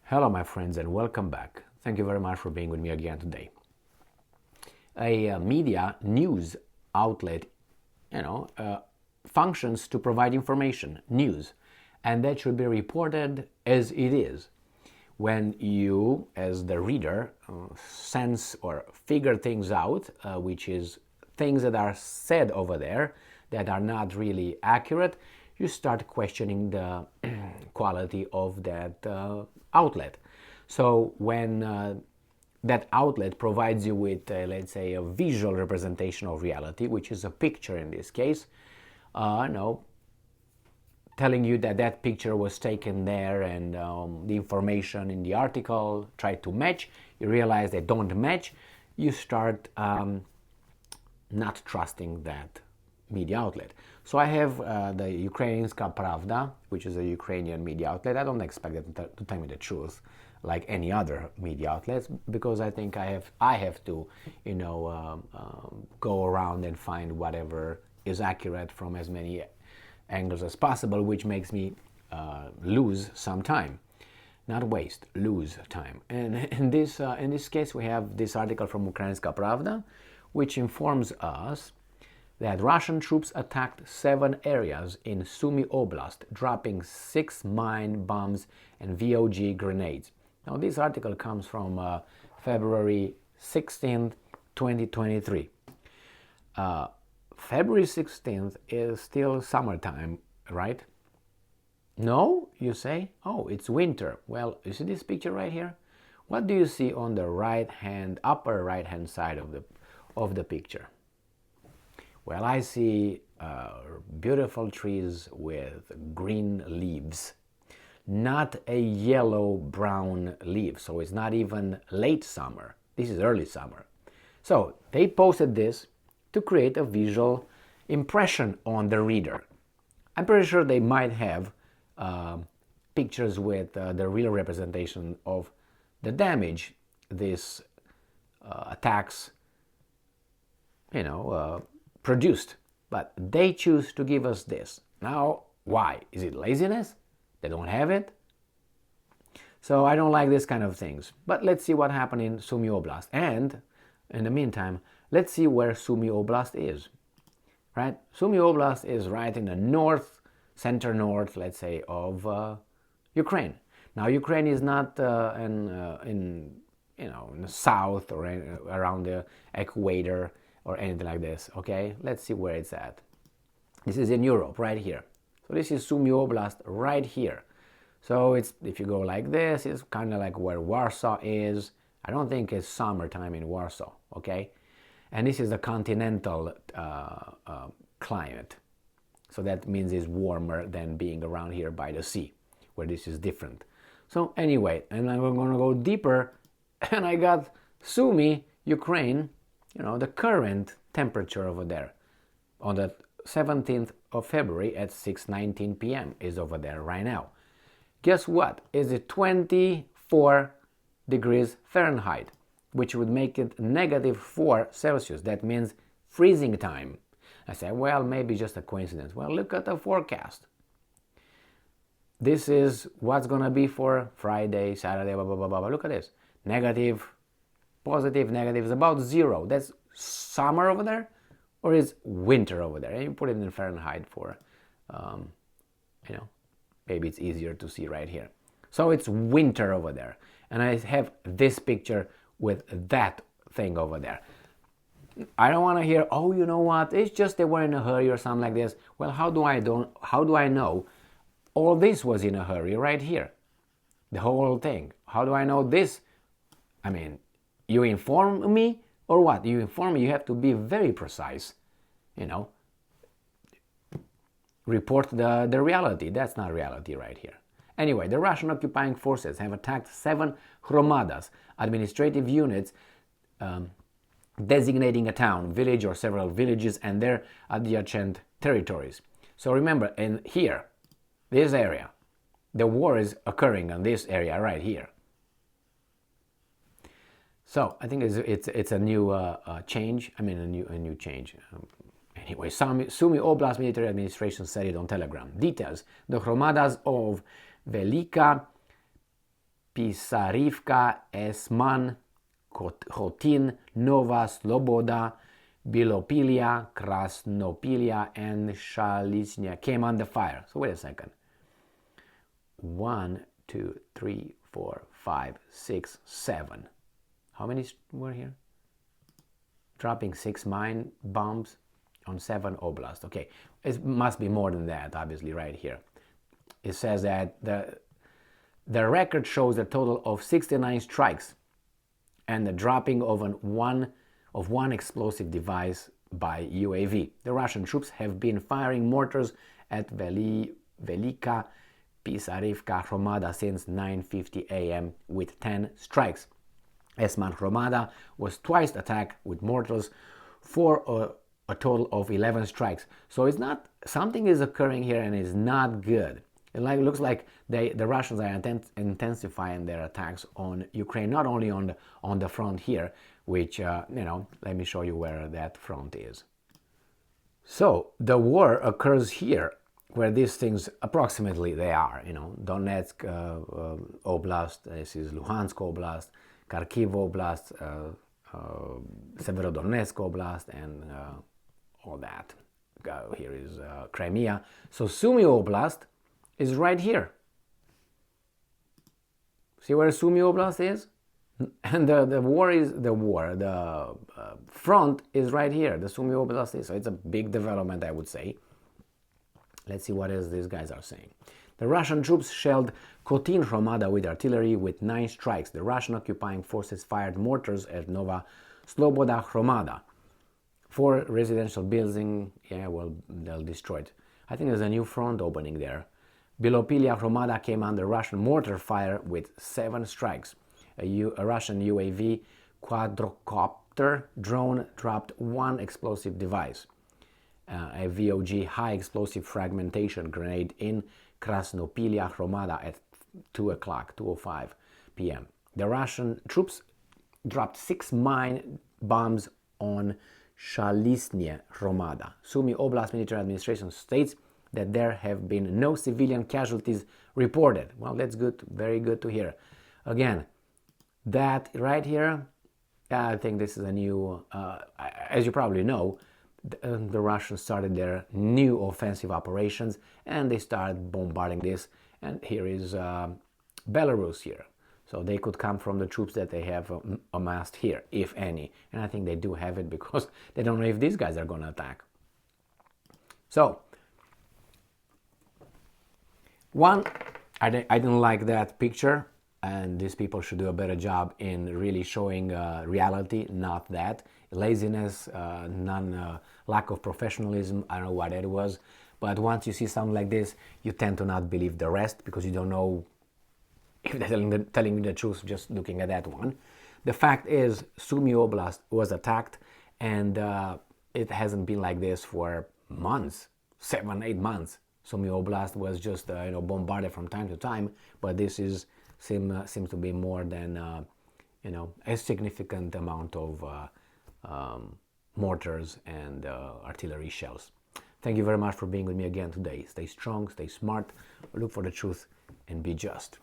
Hello, my friends, and welcome back. Thank you very much for being with me again today. A media news outlet, functions to provide information, news, and that should be reported as it is. When you, as the reader, sense or figure things out, which is things that are said over there that are not really accurate, you start questioning the quality of that outlet. So when that outlet provides you with, let's say, a visual representation of reality, which is a picture in this case, telling you that that picture was taken there and the information in the article tried to match, you realize they don't match, you start not trusting that media outlet. So I have the Ukrainska Pravda, which is a Ukrainian media outlet. I don't expect them to tell me the truth like any other media outlets, because I think I have to, go around and find whatever is accurate from as many angles as possible, which makes me lose some time. Not waste, lose time. And in this case, we have this article from Ukrainska Pravda, which informs us that Russian troops attacked 7 areas in Sumi Oblast, dropping 6 mine bombs and VOG grenades. Now, this article comes from February 16th, 2023. February 16th is still summertime, right? No, you say? Oh, it's winter. Well, you see this picture right here? What do you see on the upper right-hand side of the picture? Well, I see beautiful trees with green leaves, not a yellow-brown leaf, so it's not even late summer. This is early summer. So they posted this to create a visual impression on the reader. I'm pretty sure they might have pictures with the real representation of the damage these attacks, produced, but they choose to give us this. Now, why? Is it laziness? They don't have it? So I don't like this kind of things. But let's see what happened in Sumi Oblast. And in the meantime, let's see where Sumi Oblast is. Right? Sumi Oblast is right in the north, center north, let's say, of Ukraine. Now, Ukraine is not in the south or around the equator or anything like this, okay? Let's see where it's at. This is in Europe, right here. So this is Sumi Oblast right here. So if you go like this, it's kind of like where Warsaw is. I don't think it's summertime in Warsaw, okay? And this is a continental climate. So that means it's warmer than being around here by the sea, where this is different. So anyway, and I'm going to go deeper, and I got Sumi, Ukraine, the current temperature over there on the 17th of February at 6:19 p.m. is over there right now. Guess what? Is it 24 degrees Fahrenheit, which would make it -4 Celsius. That means freezing time. I say, well, maybe just a coincidence. Well, look at the forecast. This is what's going to be for Friday, Saturday, blah, blah, blah, blah. Look at this. Negative, positive, negative is about 0. That's summer over there, or is winter over there? And you put it in Fahrenheit for, maybe it's easier to see right here. So it's winter over there. And I have this picture with that thing over there. I don't want to hear, oh, you know what? It's just they were in a hurry or something like this. Well, how do I know all this was in a hurry right here? The whole thing. How do I know this? I mean, you inform me or what? You inform me, you have to be very precise, Report the reality. That's not reality right here. Anyway, the Russian occupying forces have attacked 7 hromadas, administrative units, designating a town, village, or several villages and their adjacent territories. So remember, in here, this area, the war is occurring in this area right here. So I think it's a new change. I mean, a new change. Anyway, Sumi Oblast military administration said it on Telegram. Details: the hromadas of Velika Pisarivka, Esman, Khotin, Nova Sloboda, Bilopilia, Krasnopilia, and Shalisnya came under fire. So wait a second. 1, 2, 3, 4, 5, 6, 7. How many were here? Dropping 6 mine bombs on 7 oblasts. Okay, it must be more than that, obviously, right here. It says that the record shows a total of 69 strikes and the dropping of one explosive device by UAV. The Russian troops have been firing mortars at Velika Pisarivka Hromada since 9:50 a.m. with 10 strikes. Esman Hromada was twice attacked with mortars for a total of 11 strikes. So it's not, something is occurring here and it's not good. It looks like the Russians are intensifying their attacks on Ukraine, not only on the front here, which, let me show you where that front is. So the war occurs here, where these things approximately they are, Donetsk Oblast, this is Luhansk Oblast, Kharkiv Oblast, Severodonetsk Oblast, and all that. Here is Crimea. So Sumi Oblast is right here. See where Sumi Oblast is? And the war is the front is right here. The Sumi Oblast is. So it's a big development, I would say. Let's see what else these guys are saying. The Russian troops shelled Khotin Hromada with artillery with 9 strikes. The Russian occupying forces fired mortars at Nova Sloboda Hromada. 4 residential buildings, they'll destroy it. I think there's a new front opening there. Bilopilia Hromada came under Russian mortar fire with 7 strikes. A Russian UAV quadrocopter drone dropped 1 explosive device. A VOG high explosive fragmentation grenade in Krasnopilia Hromada at 2:05 p.m. The Russian troops dropped 6 mine bombs on Shalisnya Hromada. Sumi Oblast Military Administration states that there have been no civilian casualties reported. Well, that's good, very good to hear. Again, that right here, I think this is a new, as you probably know, the Russians started their new offensive operations and they started bombarding this. And here is Belarus here. So they could come from the troops that they have amassed here, if any. And I think they do have it because they don't know if these guys are going to attack. So, I didn't like that picture, and these people should do a better job in really showing reality, not that. Laziness, lack of professionalism, I don't know what it was. But once you see something like this, you tend to not believe the rest because you don't know if they're telling you the truth just looking at that one. The fact is, Sumi Oblast was attacked, and it hasn't been like this for months, 7-8 months. Sumi Oblast was just bombarded from time to time, but this seems to be more than a significant amount of mortars and artillery shells. Thank you very much for being with me again today. Stay strong, stay smart, look for the truth, and be just.